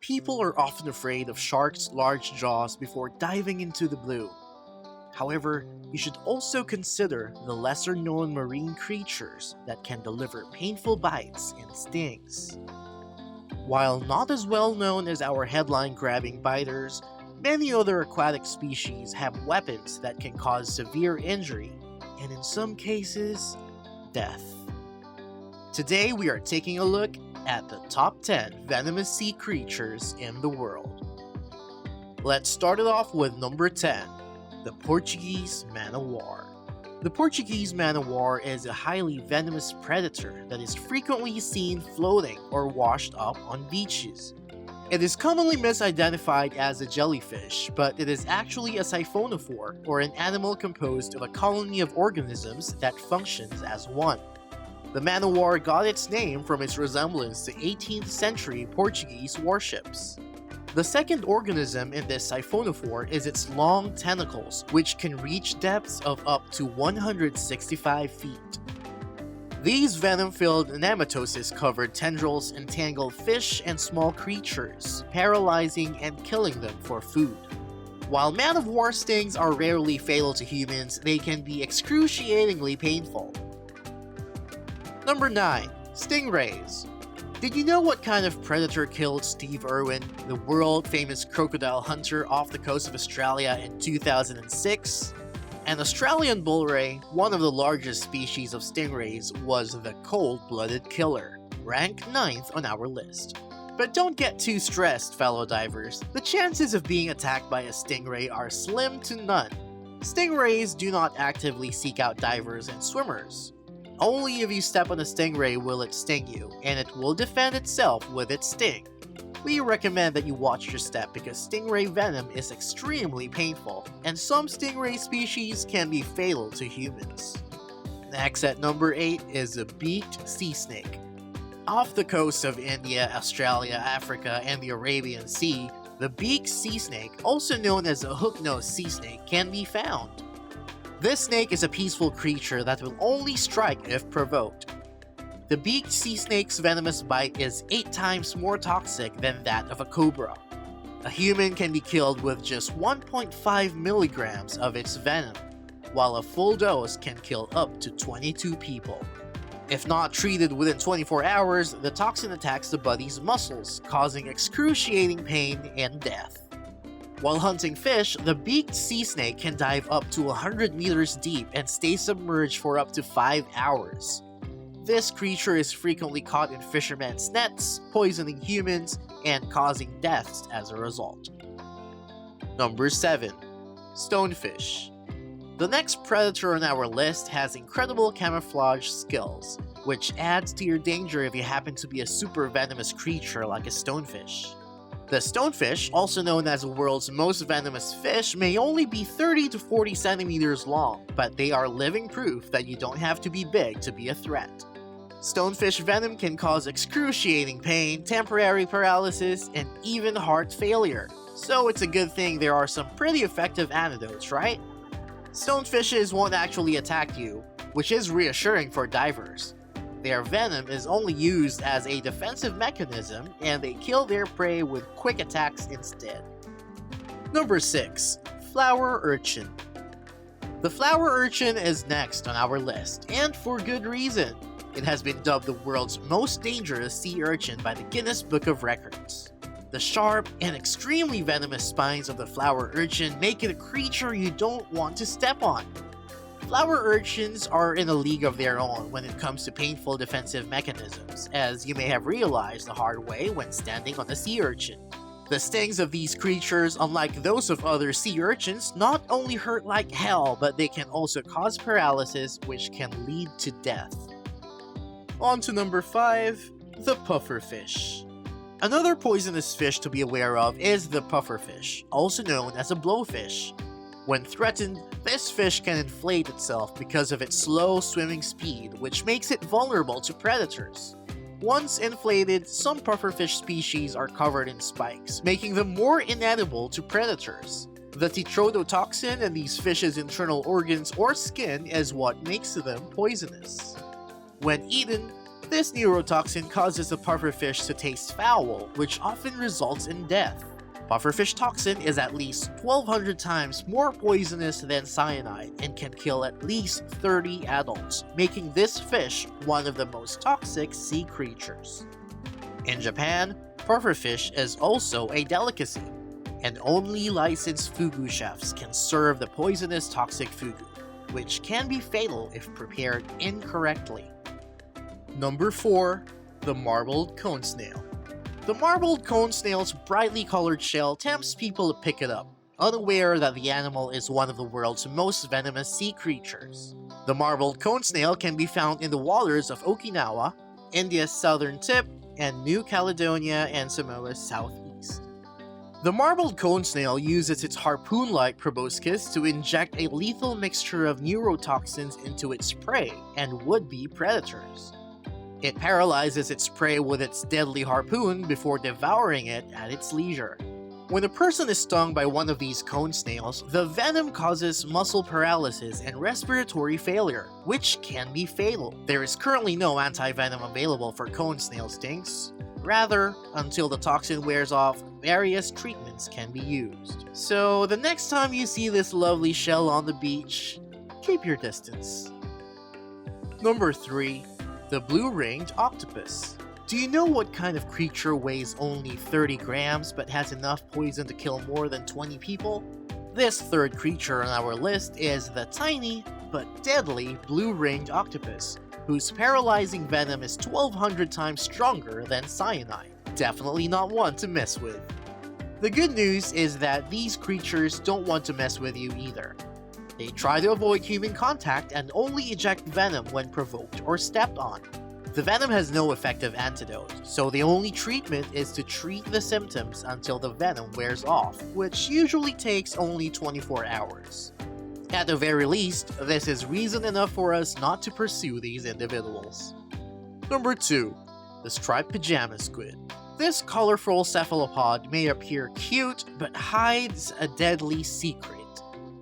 People are often afraid of sharks' large jaws before diving into the blue. However, you should also consider the lesser known marine creatures that can deliver painful bites and stings. While not as well known as our headline grabbing biters, many other aquatic species have weapons that can cause severe injury, and in some cases, death. Today we are taking a look at the top 10 venomous sea creatures in the world. Let's start it off with number 10, the Portuguese man-o'-war. The Portuguese man-o'-war is a highly venomous predator that is frequently seen floating or washed up on beaches. It is commonly misidentified as a jellyfish, but it is actually a siphonophore, or an animal composed of a colony of organisms that functions as one. The man-o'-war got its name from its resemblance to 18th century Portuguese warships. The second organism in this siphonophore is its long tentacles, which can reach depths of up to 165 feet. These venom-filled nematosis-covered tendrils entangle fish and small creatures, paralyzing and killing them for food. While man-of-war stings are rarely fatal to humans, they can be excruciatingly painful. Number 9. Stingrays. Did you know what kind of predator killed Steve Irwin, the world-famous crocodile hunter off the coast of Australia in 2006? An Australian bull ray, one of the largest species of stingrays, was the cold-blooded killer, ranked 9th on our list. But don't get too stressed, fellow divers. The chances of being attacked by a stingray are slim to none. Stingrays do not actively seek out divers and swimmers. Only if you step on a stingray will it sting you, and it will defend itself with its sting. We recommend that you watch your step because stingray venom is extremely painful, and some stingray species can be fatal to humans. Next at number 8 is the beaked sea snake. Off the coast of India, Australia, Africa, and the Arabian Sea, the beaked sea snake, also known as a hook-nosed sea snake, can be found. This snake is a peaceful creature that will only strike if provoked. The beaked sea snake's venomous bite is 8 times more toxic than that of a cobra. A human can be killed with just 1.5 milligrams of its venom, while a full dose can kill up to 22 people. If not treated within 24 hours, the toxin attacks the body's muscles, causing excruciating pain and death. While hunting fish, the beaked sea snake can dive up to 100 meters deep and stay submerged for up to 5 hours. This creature is frequently caught in fishermen's nets, poisoning humans, and causing deaths as a result. Number 7. Stonefish. The next predator on our list has incredible camouflage skills, which adds to your danger if you happen to be a super venomous creature like a stonefish. The stonefish, also known as the world's most venomous fish, may only be 30 to 40 centimeters long, but they are living proof that you don't have to be big to be a threat. Stonefish venom can cause excruciating pain, temporary paralysis, and even heart failure. So it's a good thing there are some pretty effective antidotes, right? Stonefishes won't actually attack you, which is reassuring for divers. Their venom is only used as a defensive mechanism, and they kill their prey with quick attacks instead. Number 6. Flower urchin. The flower urchin is next on our list, and for good reason. It has been dubbed the world's most dangerous sea urchin by the Guinness Book of Records. The sharp and extremely venomous spines of the flower urchin make it a creature you don't want to step on. Flower urchins are in a league of their own when it comes to painful defensive mechanisms, as you may have realized the hard way when standing on a sea urchin. The stings of these creatures, unlike those of other sea urchins, not only hurt like hell, but they can also cause paralysis, which can lead to death. On to number 5, the pufferfish. Another poisonous fish to be aware of is the pufferfish, also known as a blowfish. When threatened, this fish can inflate itself because of its slow swimming speed, which makes it vulnerable to predators. Once inflated, some pufferfish species are covered in spikes, making them more inedible to predators. The tetrodotoxin in these fish's internal organs or skin is what makes them poisonous. When eaten, This neurotoxin causes the pufferfish to taste foul, which often results in death. Pufferfish toxin is at least 1,200 times more poisonous than cyanide and can kill at least 30 adults, making this fish one of the most toxic sea creatures. In Japan, pufferfish is also a delicacy, and only licensed fugu chefs can serve the poisonous toxic fugu, which can be fatal if prepared incorrectly. Number 4. The marbled cone snail. The marbled cone snail's brightly colored shell tempts people to pick it up, unaware that the animal is one of the world's most venomous sea creatures. The marbled cone snail can be found in the waters of Okinawa, India's southern tip, and New Caledonia and Samoa's southeast. The marbled cone snail uses its harpoon-like proboscis to inject a lethal mixture of neurotoxins into its prey and would-be predators. It paralyzes its prey with its deadly harpoon before devouring it at its leisure. When a person is stung by one of these cone snails, the venom causes muscle paralysis and respiratory failure, which can be fatal. There is currently no anti-venom available for cone snail stings. Rather, until the toxin wears off, various treatments can be used. So the next time you see this lovely shell on the beach, keep your distance. Number 3. The blue-ringed octopus. Do you know what kind of creature weighs only 30 grams but has enough poison to kill more than 20 people? This third creature on our list is the tiny but deadly blue-ringed octopus, whose paralyzing venom is 1,200 times stronger than cyanide. Definitely not one to mess with. The good news is that these creatures don't want to mess with you either. They try to avoid human contact and only eject venom when provoked or stepped on. The venom has no effective antidote, so the only treatment is to treat the symptoms until the venom wears off, which usually takes only 24 hours. At the very least, this is reason enough for us not to pursue these individuals. Number 2. The striped pajama squid. This colorful cephalopod may appear cute, but hides a deadly secret.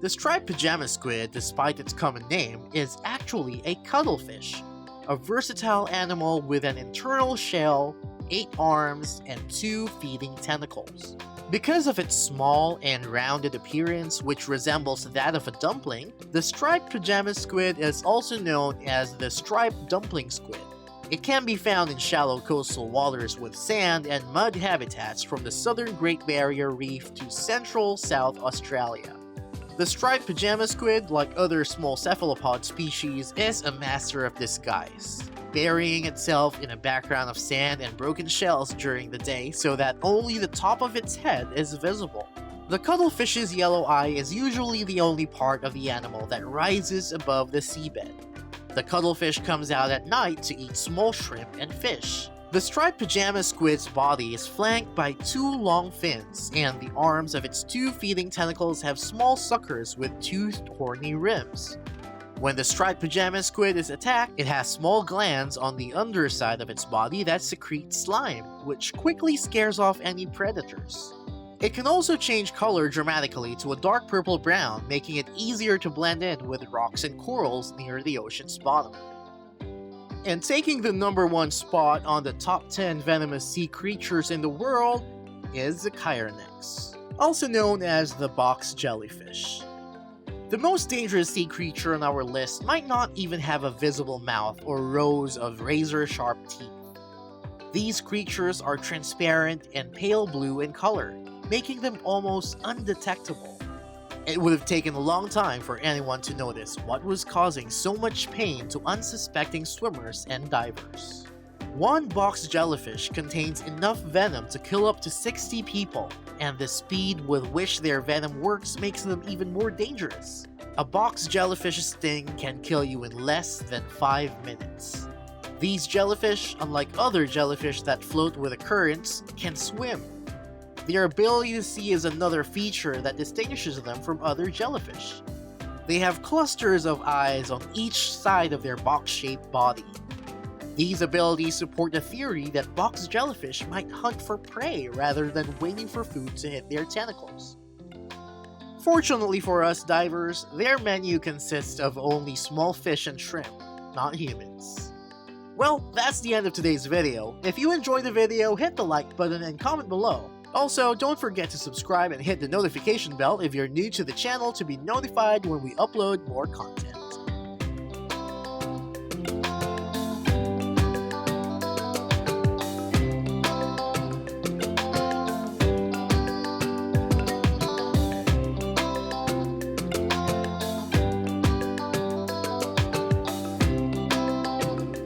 The striped pajama squid, despite its common name, is actually a cuttlefish, a versatile animal with an internal shell, 8 arms, and 2 feeding tentacles. Because of its small and rounded appearance, which resembles that of a dumpling, the striped pajama squid is also known as the striped dumpling squid. It can be found in shallow coastal waters with sand and mud habitats from the southern Great Barrier Reef to central South Australia. The striped pajama squid, like other small cephalopod species, is a master of disguise, burying itself in a background of sand and broken shells during the day so that only the top of its head is visible. The cuttlefish's yellow eye is usually the only part of the animal that rises above the seabed. The cuttlefish comes out at night to eat small shrimp and fish. The striped pajama squid's body is flanked by 2 long fins, and the arms of its 2 feeding tentacles have small suckers with toothed horny rims. When the striped pajama squid is attacked, it has small glands on the underside of its body that secrete slime, which quickly scares off any predators. It can also change color dramatically to a dark purple-brown, making it easier to blend in with rocks and corals near the ocean's bottom. And taking the number 1 spot on the top 10 venomous sea creatures in the world is the Chironex, also known as the box jellyfish. The most dangerous sea creature on our list might not even have a visible mouth or rows of razor-sharp teeth. These creatures are transparent and pale blue in color, making them almost undetectable. It would have taken a long time for anyone to notice what was causing so much pain to unsuspecting swimmers and divers. One box jellyfish contains enough venom to kill up to 60 people, and the speed with which their venom works makes them even more dangerous. A box jellyfish's sting can kill you in less than 5 minutes. These jellyfish, unlike other jellyfish that float with the currents, can swim. Their ability to see is another feature that distinguishes them from other jellyfish. They have clusters of eyes on each side of their box-shaped body. These abilities support the theory that box jellyfish might hunt for prey rather than waiting for food to hit their tentacles. Fortunately for us divers, their menu consists of only small fish and shrimp, not humans. Well, that's the end of today's video. If you enjoyed the video, hit the like button and comment below. Also, don't forget to subscribe and hit the notification bell if you're new to the channel to be notified when we upload more content.